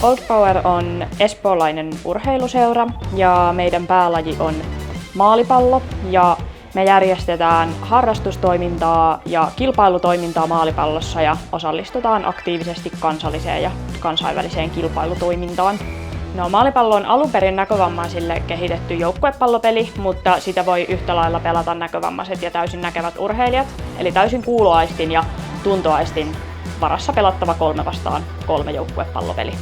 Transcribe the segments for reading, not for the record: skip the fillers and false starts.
Old Power on espoolainen urheiluseura ja meidän päälaji on maalipallo ja me järjestetään harrastustoimintaa ja kilpailutoimintaa maalipallossa ja osallistutaan aktiivisesti kansalliseen ja kansainväliseen kilpailutoimintaan. No, maalipallo on alun perin näkövammaisille kehitetty joukkuepallopeli, mutta sitä voi yhtä lailla pelata näkövammaiset ja täysin näkevät urheilijat, eli täysin kuuloaistin ja tuntoaistin varassa pelattava 3-3 joukkuepallopeli.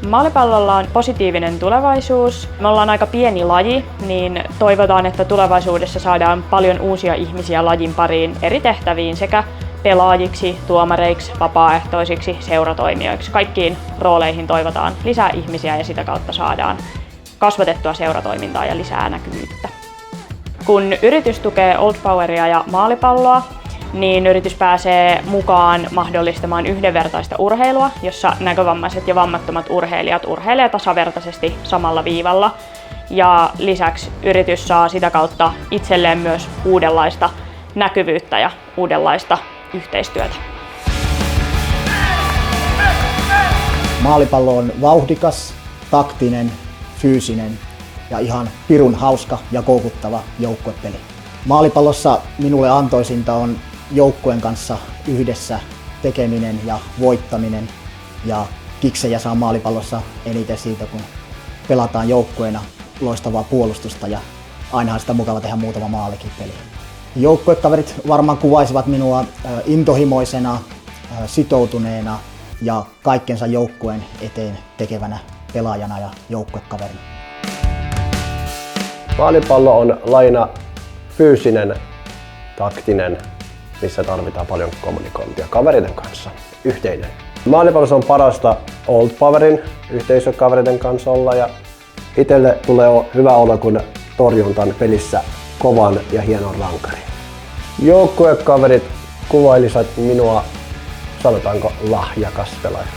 Maalipallolla on positiivinen tulevaisuus. Me ollaan aika pieni laji, niin toivotaan, että tulevaisuudessa saadaan paljon uusia ihmisiä lajin pariin eri tehtäviin sekä pelaajiksi, tuomareiksi, vapaaehtoisiksi, seuratoimijoiksi. Kaikkiin rooleihin toivotaan lisää ihmisiä ja sitä kautta saadaan kasvatettua seuratoimintaa ja lisää näkyvyyttä. Kun yritys tukee Old Poweria ja maalipalloa, niin yritys pääsee mukaan mahdollistamaan yhdenvertaista urheilua, jossa näkövammaiset ja vammattomat urheilijat urheilevat tasavertaisesti samalla viivalla. Ja lisäksi yritys saa sitä kautta itselleen myös uudenlaista näkyvyyttä ja uudenlaista yhteistyötä. Maalipallo on vauhdikas, taktinen, fyysinen ja ihan pirun hauska ja koukuttava joukkuepeli. Maalipallossa minulle antoisinta on joukkueen kanssa yhdessä tekeminen ja voittaminen, ja kiksejä saa maalipallossa eniten siitä, kun pelataan joukkueena loistavaa puolustusta ja ainahan sitä mukava tehdä muutama maalikin peliin. Joukkuekaverit varmaan kuvaisivat minua intohimoisena, sitoutuneena ja kaikkensa joukkueen eteen tekevänä pelaajana ja joukkuekaverina. Maalipallo on lajina fyysinen, taktinen, missä tarvitaan paljon kommunikointia kavereiden kanssa, yhteinen. Maalipallossa on parasta Old Powerin yhteisökavereiden kanssa olla ja itselle tulee hyvä olo, kun torjuntan pelissä kovan ja hienon rankarin. Joukkuekaverit kuvailisivat minua, sanotaanko, lahjakas pelaaja.